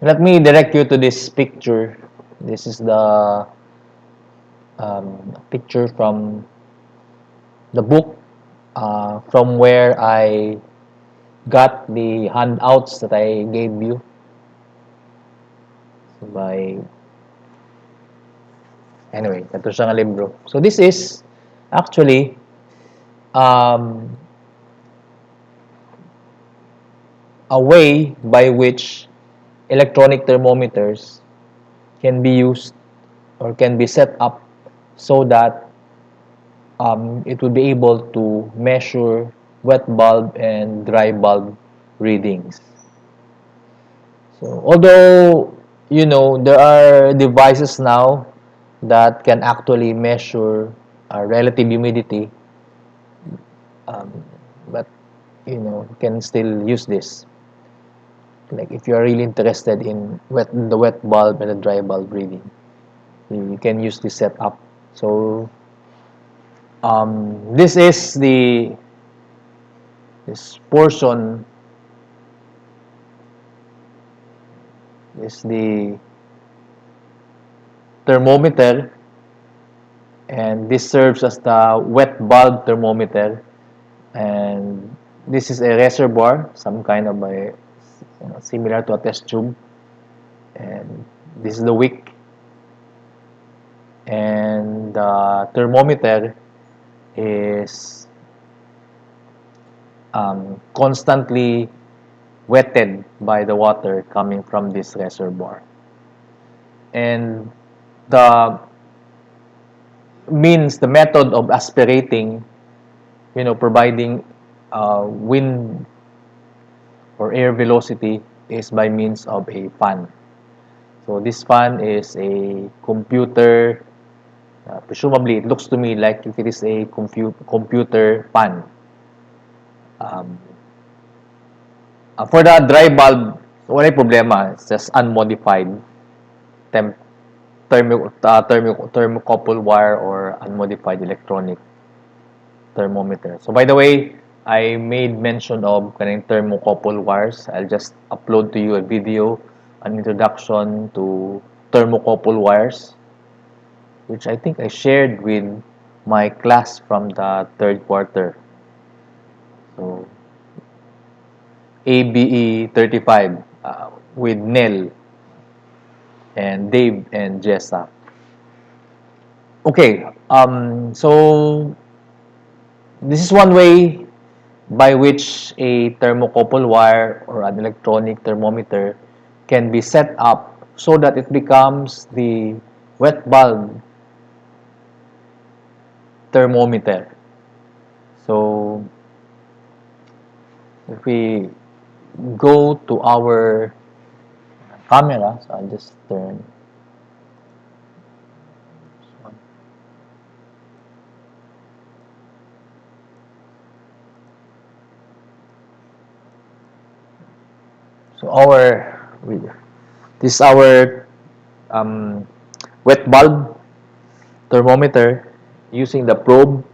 Let me direct you to this picture. This is the picture from the book from where I got the handouts that I gave you by anyway, ito siya nga libro. So this is actually um, a way by which electronic thermometers can be used or can be set up so that it will be able to measure wet bulb and dry bulb readings. So although there are devices now that can actually measure relative humidity, um, but you can still use this. Like if you are really interested in the wet bulb and the dry bulb reading, you can use this setup. So this is this portion is the thermometer, and this serves as the wet bulb thermometer, and this is a reservoir, some kind of a similar to a test tube, and this is the wick, and the thermometer is constantly wetted by the water coming from this reservoir. And the the method of aspirating, providing wind or air velocity is by means of a fan. So this fan is a computer, presumably it looks to me like if it is a computer fan. Um, for the dry bulb, wala problema. It's just unmodified temp thermocouple wire or unmodified electronic thermometer. So by the way, I made mention of kaning thermocouple wires. I'll just upload to you a video, an introduction to thermocouple wires, which I think I shared with my class from the third quarter. So ABE 35 with Nell and Dave and Jessa. Okay, so this is one way by which a thermocouple wire or an electronic thermometer can be set up so that it becomes the wet bulb thermometer. So if we go to our camera, so I'll just turn. So this is our um, wet bulb thermometer using the probe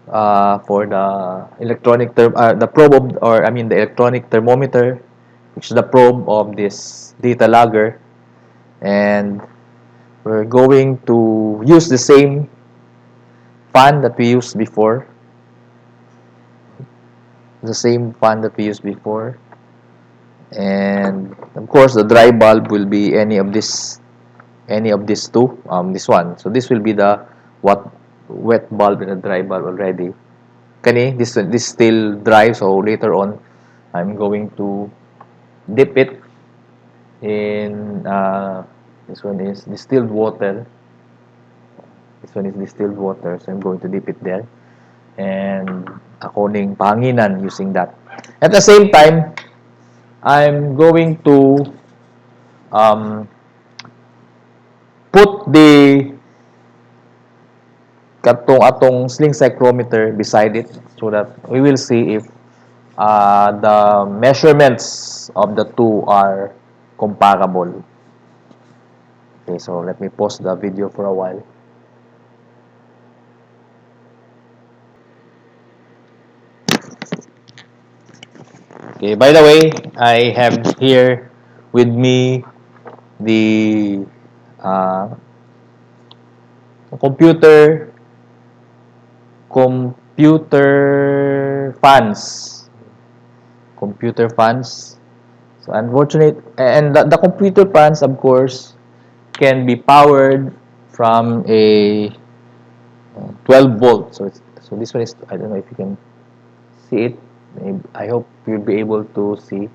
for the probe of, or I mean the electronic thermometer, which is the probe of this data logger, and we're going to use the same fan that we used before, and of course the dry bulb will be any of these two, this one. So this will be the what wet bulb and the dry bulb already. Kani, this still dry, so later on I'm going to dip it in this one is distilled water. This one is distilled water, so I'm going to dip it there. And according panginan using that. At the same time, I'm going to um, put the atong sling psychrometer beside it so that we will see if the measurements of the two are comparable. Okay, so let me pause the video for a while. Okay, by the way, I have here with me the uh, computer fans. Computer fans. So unfortunate, and the computer fans, of course, can be powered from a 12 volt. So this one is, I don't know if you can see it. I hope you'll be able to see.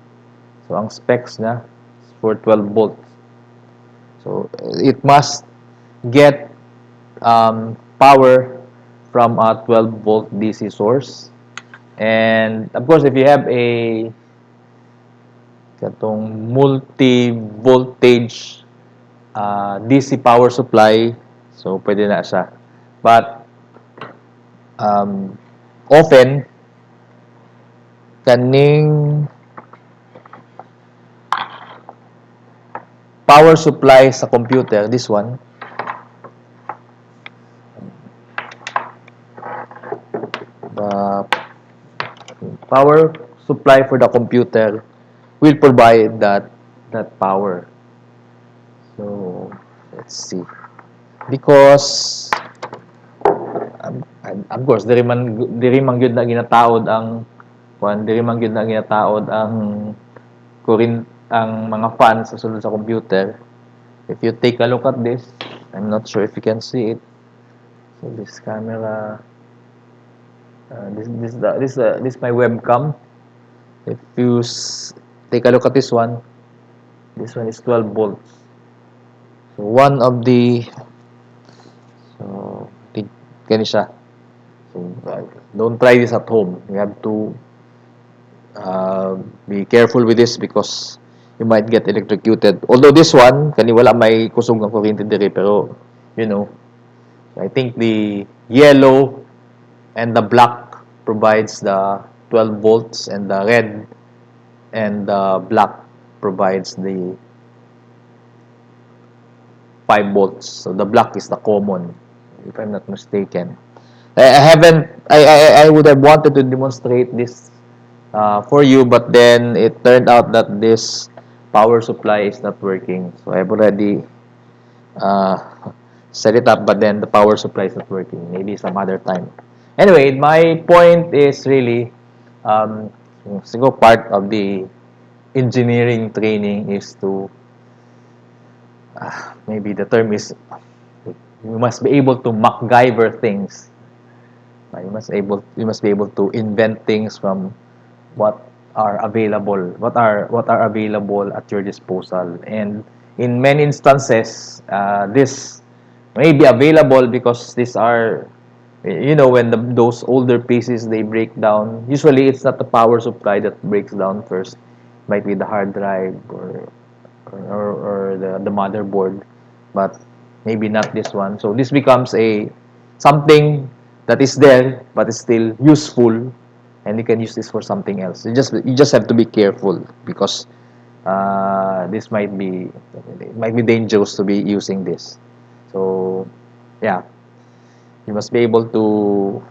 So ang specs na is for 12 volts. So it must get power from a 12 volt DC source. And of course, if you have a katong multi-voltage DC power supply, so pwede na siya. But um, often, kaning power supply sa computer, this one, the power supply for the computer will provide that power. So let's see. Because of course diri man gyud na ginataod ang diri man gyud na ginataod ang ang mga fans sa sulod sa computer. If you take a look at this, I'm not sure if you can see it. So this camera, this my webcam. If you take a look at this one is 12 volts. So one of the so kani siya. So don't try this at home. You have to be careful with this because you might get electrocuted. Although this one, kani wala may kusog ng kuryente diri, pero you know, I think the yellow and the black provides the 12 volts, and the red and the black provides the 5 volts. So the black is the common, if I'm not mistaken. I haven't. I would have wanted to demonstrate this for you, but then it turned out that this power supply is not working. So I've already uh, set it up, but then the power supply is not working. Maybe some other time. Anyway, my point is really, single part of the engineering training is to, maybe the term is, you must be able to MacGyver things. You must be able to invent things from what what are available at your disposal. And in many instances, this may be available because these are, when those older pieces they break down. Usually, it's not the power supply that breaks down first. It might be the hard drive or the motherboard, but maybe not this one. So this becomes a something that is there but is still useful, and you can use this for something else. You just have to be careful because this might be dangerous to be using this. So yeah, you must be able to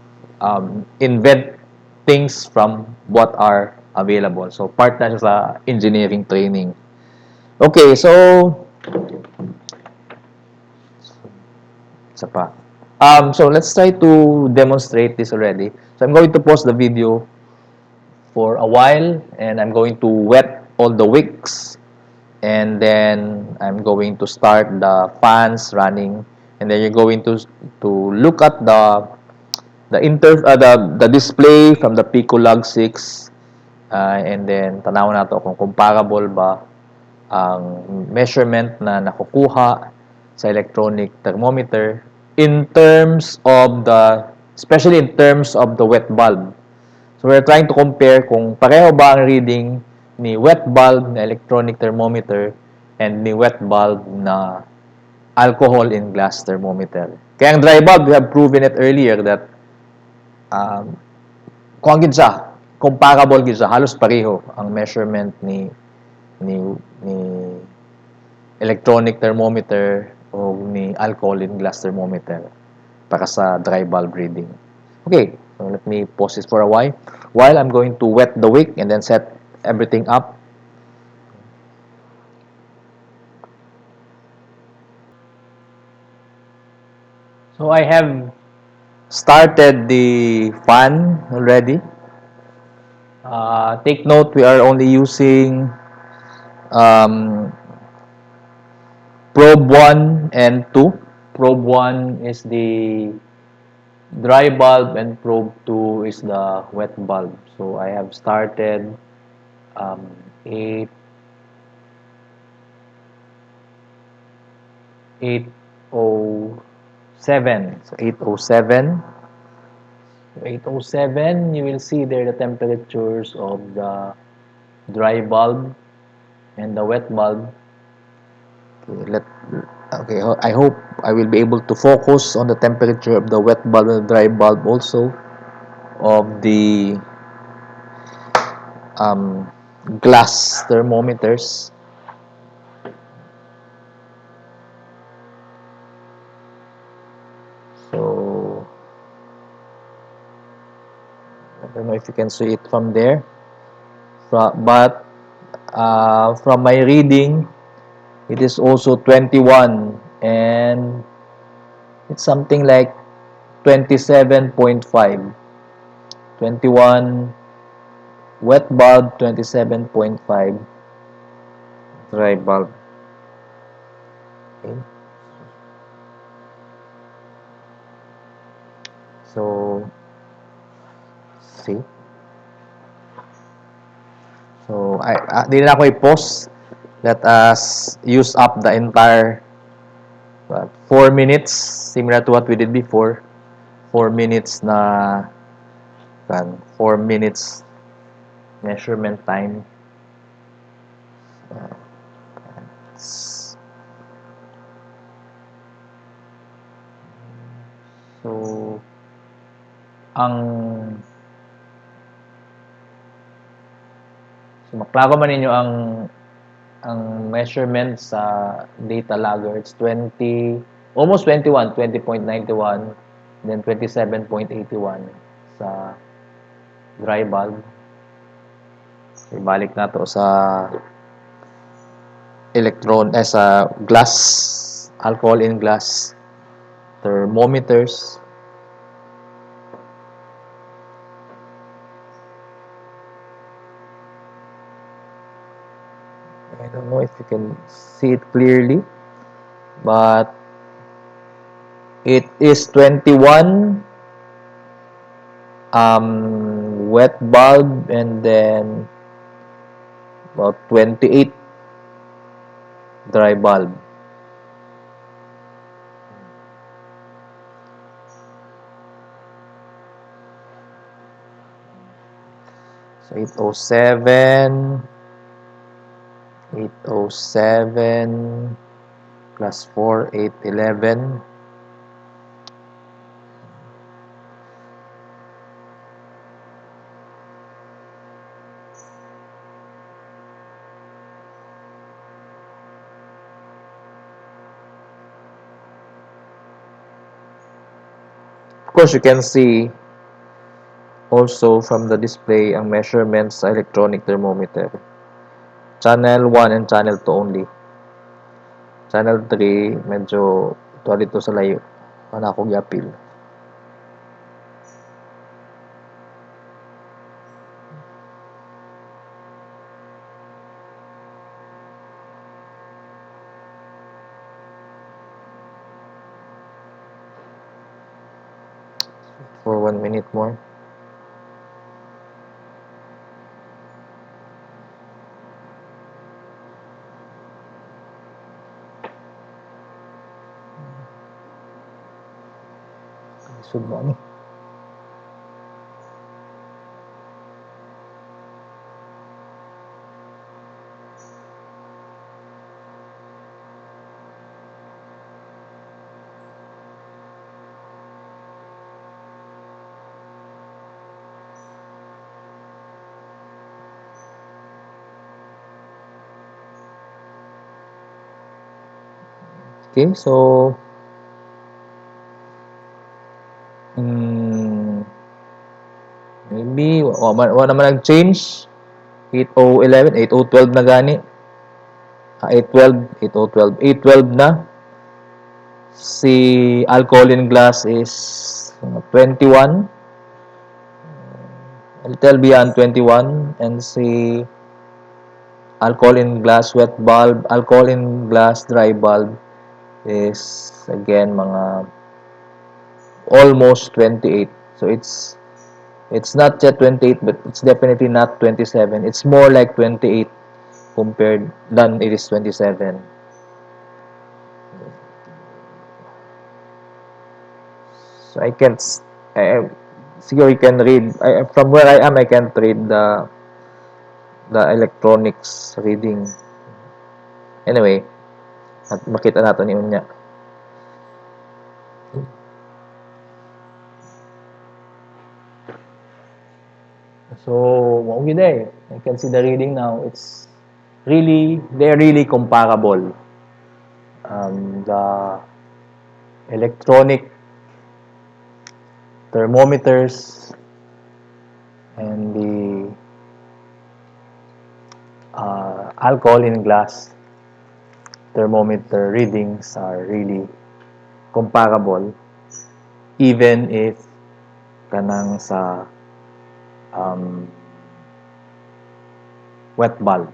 invent things from what are available. So part na siya sa engineering training. Okay, so isa pa. So let's try to demonstrate this already. So I'm going to pause the video for a while, and I'm going to wet all the wicks, and then I'm going to start the fans running, and then you're going to look at the display from the Picolog 6, and then tanawon nato kung comparable ba ang measurement na nakukuha sa electronic thermometer especially in terms of the wet bulb. So we're trying to compare kung pareho ba ang reading ni wet bulb na electronic thermometer and ni wet bulb na alcohol in glass thermometer. Kaya ang dry bulb, we have proven it earlier that kung gid siya, comparable gid siya, halos pareho ang measurement ni ni electronic thermometer o ni alcohol in glass thermometer para sa dry bulb reading. Okay, so let me pause this for a while. While I'm going to wet the wick and then set everything up. So I have started the fan already. Take note, we are only using um, probe 1 and 2. Probe 1 is the dry bulb and probe 2 is the wet bulb. So I have started um, 8 807. So 807. 807, you will see there the temperatures of the dry bulb and the wet bulb. Okay, I hope I will be able to focus on the temperature of the wet bulb and the dry bulb also of the um, glass thermometers. So I don't know if you can see it from there, but from my reading, it is also 21 and it's something like 27.5. 21 wet bulb, 27.5 dry bulb. Okay. So, see. So, di na ako i-pause. Let us use up the entire 4 minutes, similar to what we did before. 4 minutes na 4 minutes measurement time. So, ang maklaro man ninyo ang measurement sa data logger, it's 20, almost 21, 20.91, then 27.81 sa dry bulb. Ibalik na to sa sa glass, alcohol in glass thermometers. I don't know if you can see it clearly, but it is 21 wet bulb and then about 28 dry bulb. So 807 plus 4, 811. Of course, you can see also from the display ang measurements sa electronic thermometer. Channel 1 and channel 2 only. Channel 3, medyo dito sa layo. Wala akong yapil. For 1 minute more. Isod ba ni? Okay, so maybe wala naman nag-change. 8011, 8012 na gani. 812, 8012, 812 na. Si alcohol in glass is 21, a little beyond 21, and si alcohol in glass wet bulb, alcohol in glass dry bulb is again mga almost 28. So it's not yet 28, but it's definitely not 27. It's more like 28 compared than it is 27. So I can't I, siguro you can read from where I am. I can't read the electronics reading. Anyway, at makita nato ni unya. So, mao gid eh. I can see the reading now. It's really, they're really comparable. The electronic thermometers and the alcohol in glass thermometer readings are really comparable, even if kanang sa um, wet bulb.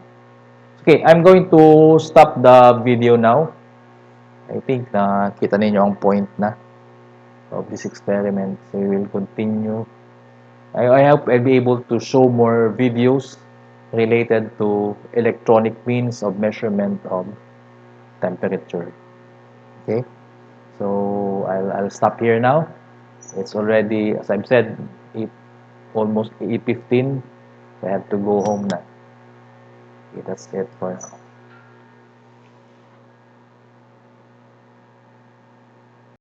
Okay, I'm going to stop the video now. I think na kita ninyo ang point na of this experiment. So we will continue. I hope I'll be able to show more videos related to electronic means of measurement of temperature. Okay, so I'll stop here now. It's already, as I've said, almost 8:15. So I have to go home now. Okay, that's it for now.